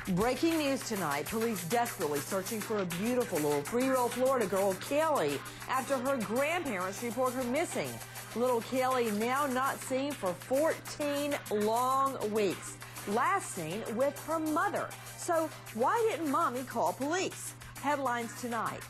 Breaking news tonight, police desperately searching for a beautiful little 3-year-old Florida girl, Caylee, after her grandparents report her missing. Little Caylee now not seen for 14 long weeks. Last seen with her mother. So why didn't Mommy call police? Headlines tonight.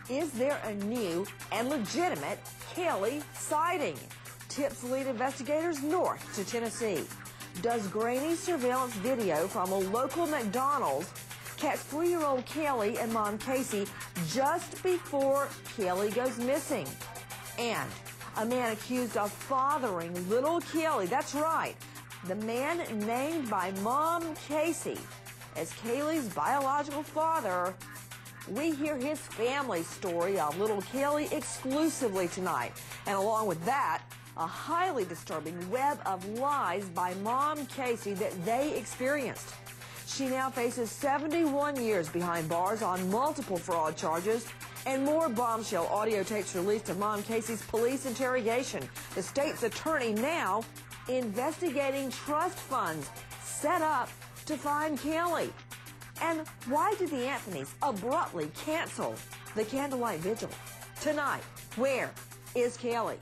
Is there a new and legitimate Caylee sighting? Tips lead investigators north to Tennessee. Does grainy surveillance video from a local McDonald's catch 3-year-old Caylee and Mom Casey just before Caylee goes missing? And a man accused of fathering little Caylee, that's right, the man named by Mom Casey as Caylee's biological father. We hear his family story of little Caylee exclusively tonight. And along with that, a highly disturbing web of lies by Mom Casey that they experienced. She now faces 71 years behind bars on multiple fraud charges, and more bombshell audio tapes released of Mom Casey's police interrogation. The state's attorney now investigating trust funds set up to find Caylee. And why did the Anthonys abruptly cancel the candlelight vigil? Tonight, where is Caylee?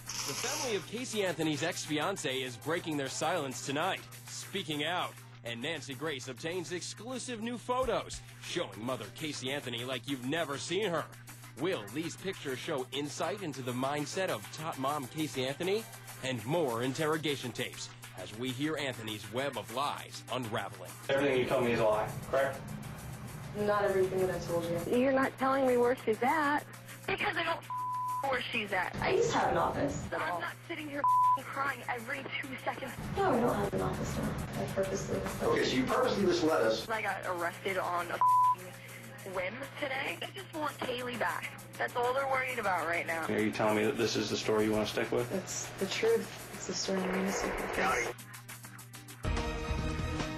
The family of Casey Anthony's ex-fiancé is breaking their silence tonight, speaking out, and Nancy Grace obtains exclusive new photos showing mother Casey Anthony like you've never seen her. Will these pictures show insight into the mindset of top mom Casey Anthony? And more interrogation tapes as we hear Anthony's web of lies unraveling. Everything you told me is a lie, correct? Not everything that I told you. You're not telling me where she's at. Because I don't where she's at. I used to have an office. I'm not sitting here crying every 2 seconds. No, I don't have an office now. I purposely misled. Okay, so you purposely misled us. I got arrested on a whim today. They just want Caylee back. That's all they're worried about right now. Are you telling me that this is the story you want to stick with? It's the truth. It's the story I'm going to stick with.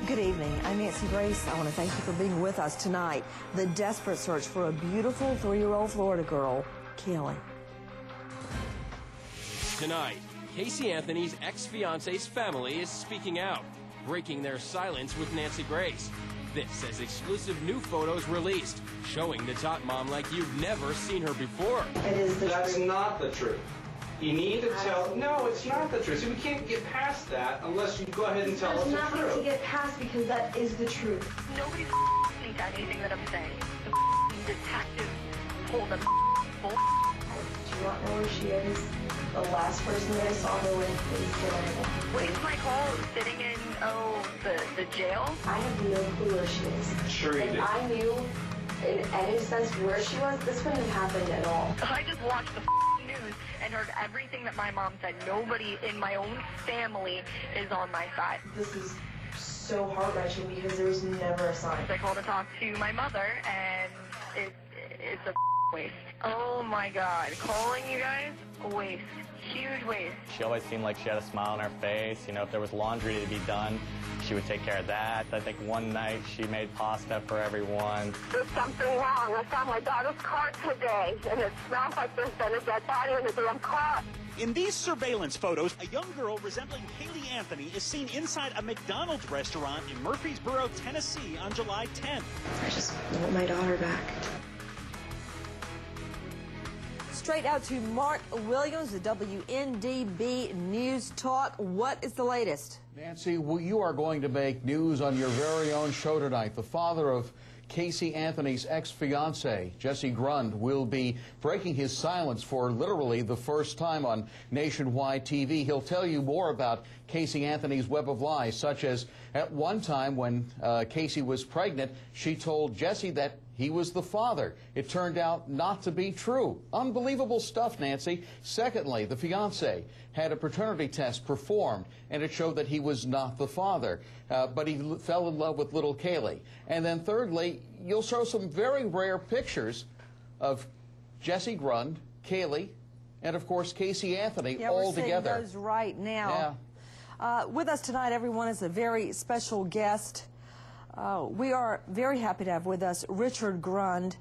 Good evening. I'm Nancy Grace. I want to thank you for being with us tonight. The desperate search for a beautiful 3-year-old Florida girl, Caylee. Tonight, Casey Anthony's ex-fiancé's family is speaking out, breaking their silence with Nancy Grace. This as exclusive new photos released, showing the top mom like you've never seen her before. It is the That's truth. not the truth. You need to tell. No, it's not the truth. See, we can't get past that unless you go ahead and tell us There's the nothing truth. to get past because that is the truth. Nobody listening to anything that I'm saying. The detective told them bull. Do you not know where she is? The last person that I saw her with is dead. What is my call? Sitting in, the jail? I have no clue where she is. Sure you If do. I knew in any sense where she was, this wouldn't have happened at all. I just watched the news and heard everything that my mom said. Nobody in my own family is on my side. This is so heart-wrenching because there's never a sign. I called to talk to my mother, and it's a waste. Oh my God, calling you guys, a waste, huge waste. She always seemed like she had a smile on her face. You know, if there was laundry to be done, she would take care of that. I think one night she made pasta for everyone. There's something wrong. I found my daughter's car today, and it smells like there's been a dead body in the damn car. In these surveillance photos, a young girl resembling Caylee Anthony is seen inside a McDonald's restaurant in Murfreesboro, Tennessee on July 10th. I just want my daughter back. Straight out to Mark Williams, the WNDB News Talk. What is the latest? Nancy, you are going to make news on your very own show tonight. The father of Casey Anthony's ex-fiancée, Jesse Grund, will be breaking his silence for literally the first time on nationwide TV. He'll tell you more about Casey Anthony's web of lies, such as at one time when Casey was pregnant, she told Jesse that he was the father. It turned out not to be true. Unbelievable stuff, Nancy. Secondly, the fiancé had a paternity test performed, and it showed that he was not the father, but he fell in love with little Caylee. And then thirdly, you'll show some very rare pictures of Jesse Grund, Caylee, and of course Casey Anthony all together. Yeah, we're seeing those right now. Yeah. With us tonight, everyone, is a very special guest. We are very happy to have with us Richard Grund.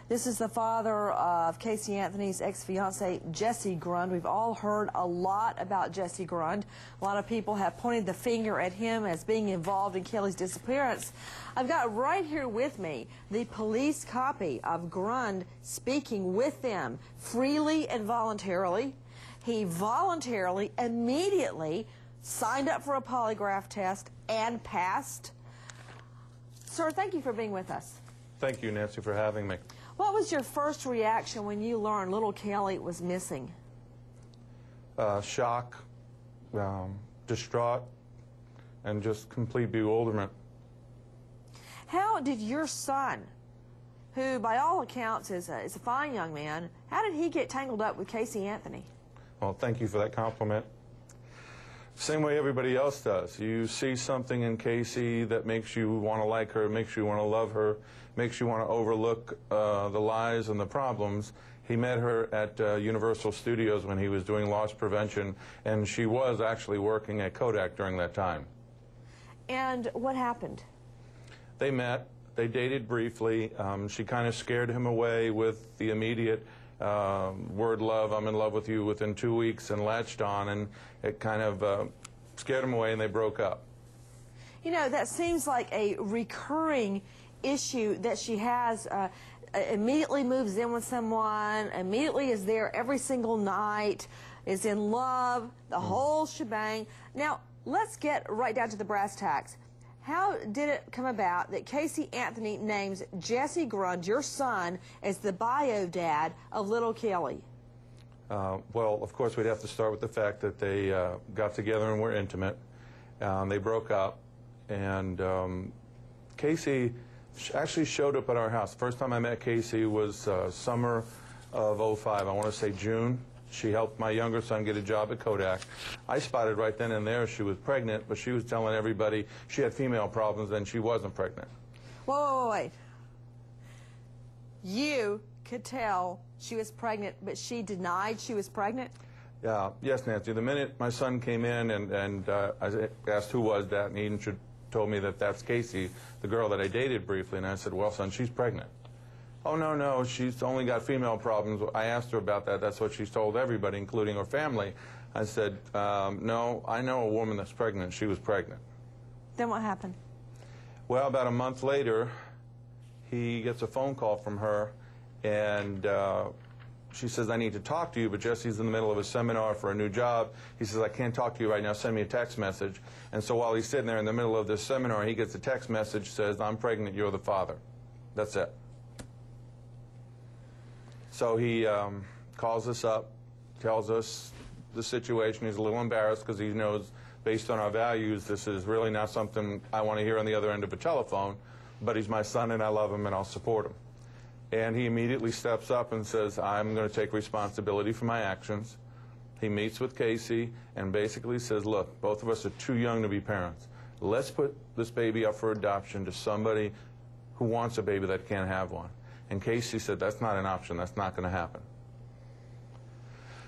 This is the father of Casey Anthony's ex-fiancee, Jesse Grund. We've all heard a lot about Jesse Grund. A lot of people have pointed the finger at him as being involved in Kelly's disappearance. I've got right here with me the police copy of Grund speaking with them freely and voluntarily. He voluntarily, immediately signed up for a polygraph test and passed. Sir, thank you for being with us. Thank you, Nancy, for having me. What was your first reaction when you learned little Kelly was missing? Shock, distraught, and just complete bewilderment. How did your son, who by all accounts is a fine young man, how did he get tangled up with Casey Anthony? Well, thank you for that compliment. Same way everybody else does. You see something in Casey that makes you want to like her, makes you want to love her, makes you want to overlook the lies and the problems. He met her at Universal Studios when he was doing loss prevention, and she was actually working at Kodak during that time. And what happened? They met. They dated briefly. She kind of scared him away with the immediate word love, I'm in love with you, within 2 weeks, and latched on, and it kind of scared him away, and they broke up. You know, that seems like a recurring issue that she has. Immediately moves in with someone, immediately is there every single night, is in love, the whole shebang. Now, let's get right down to the brass tacks. How did it come about that Casey Anthony names Jesse Grund, your son, as the bio dad of little Kelly? Well, of course, we'd have to start with the fact that they got together and were intimate. They broke up, and Casey actually showed up at our house. First time I met Casey was summer of '05. I want to say June. She helped my younger son get a job at Kodak. I spotted right then and there she was pregnant, but she was telling everybody she had female problems and she wasn't pregnant. Whoa, wait. You could tell she was pregnant, but she denied she was pregnant? Yeah, yes, Nancy. The minute my son came in and I asked who was that, and he told me that that's Casey, the girl that I dated briefly, and I said, well, son, she's pregnant. Oh, no, she's only got female problems. I asked her about that. That's what she's told everybody, including her family. I said, no, I know a woman that's pregnant. She was pregnant. Then what happened? Well, about a month later, he gets a phone call from her, and she says, I need to talk to you, but Jesse's in the middle of a seminar for a new job. He says, I can't talk to you right now. Send me a text message. And so while he's sitting there in the middle of this seminar, he gets a text message, says, I'm pregnant. You're the father. That's it. So he calls us up, tells us the situation. He's a little embarrassed because he knows, based on our values, this is really not something I want to hear on the other end of a telephone, but he's my son and I love him and I'll support him. And he immediately steps up and says, I'm going to take responsibility for my actions. He meets with Casey and basically says, look, both of us are too young to be parents. Let's put this baby up for adoption to somebody who wants a baby that can't have one. And Casey said, that's not an option. That's not going to happen.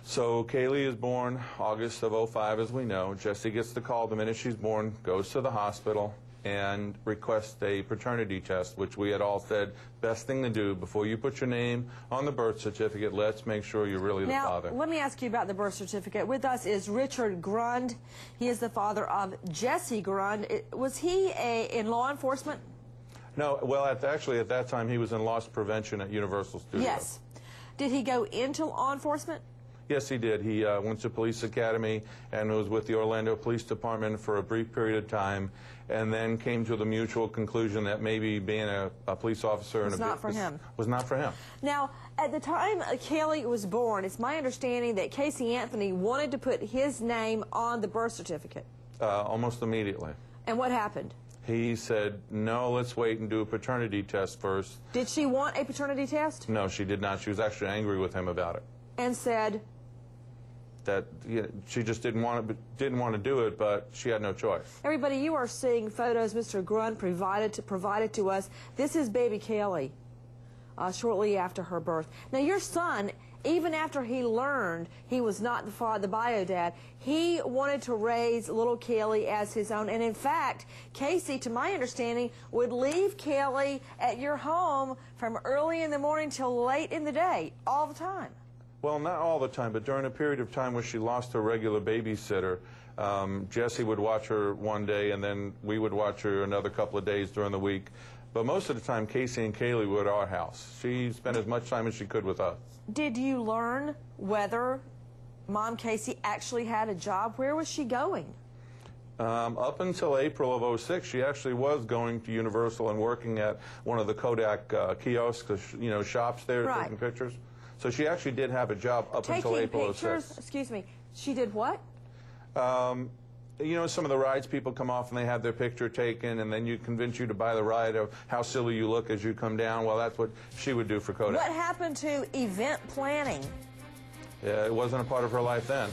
So Caylee is born August of '05, as we know. Jesse gets the call the minute she's born, goes to the hospital, and requests a paternity test, which we had all said, best thing to do before you put your name on the birth certificate, let's make sure you're really the father. Now, let me ask you about the birth certificate. With us is Richard Grund. He is the father of Jesse Grund. Was he in law enforcement? No, well, actually, at that time, he was in loss prevention at Universal Studios. Yes. Did he go into law enforcement? Yes, he did. He went to police academy and was with the Orlando Police Department for a brief period of time, and then came to the mutual conclusion that maybe being a police officer was not for him. Was not for him. Now, at the time Kelly was born, it's my understanding that Casey Anthony wanted to put his name on the birth certificate. Almost immediately. And what happened? He said, no, let's wait and do a paternity test first. Did she want a paternity test? No, she did not. She was actually angry with him about it. And said? That she just didn't want to do it, but she had no choice. Everybody, you are seeing photos Mr. Grund provided to us. This is baby Kelly shortly after her birth. Now, your son even after he learned he was not the father, the bio dad, he wanted to raise little Caylee as his own. And in fact, Casey, to my understanding, would leave Caylee at your home from early in the morning till late in the day, all the time. Well, not all the time, but during a period of time where she lost her regular babysitter, Jesse would watch her one day, and then we would watch her another couple of days during the week. But most of the time, Casey and Caylee were at our house. She spent as much time as she could with us. Did you learn whether Mom Casey actually had a job? Where was she going? Up until April of '06, she actually was going to Universal and working at one of the Kodak kiosks, you know, shops there, Right. taking pictures. So she actually did have a job up until April Taking pictures? '06. Excuse me. She did what? You know, some of the rides, people come off and they have their picture taken, and then you convince you to buy the ride of how silly you look as you come down. Well, that's what she would do for Kodak. What happened to event planning? Yeah, it wasn't a part of her life then.